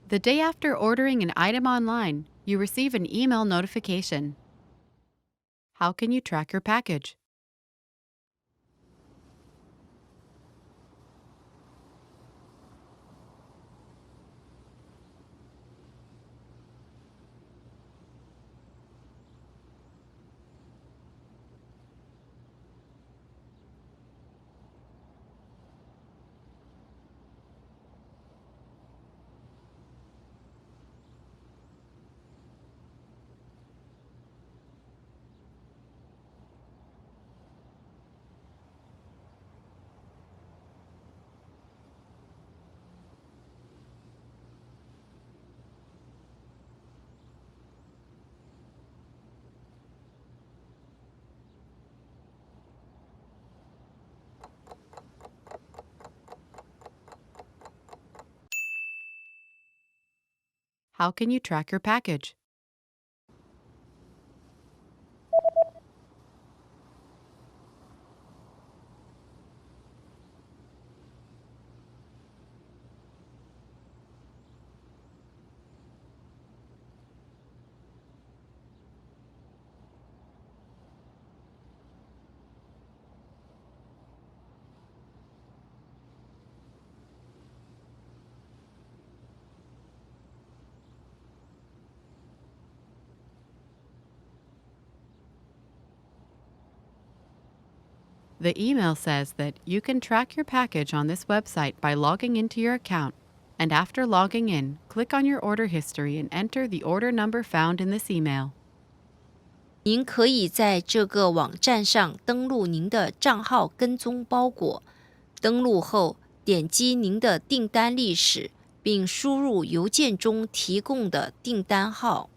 The day after ordering an item online, you receive an email notification. How can you track your package? How can you track your package? The email says that you can track your package on this website by logging into your account, and after logging in, click on your order history and enter the order number found in this email. 您可以在这个网站上登录您的账号跟踪包裹。登录后，点击您的订单历史，并输入邮件中提供的订单号。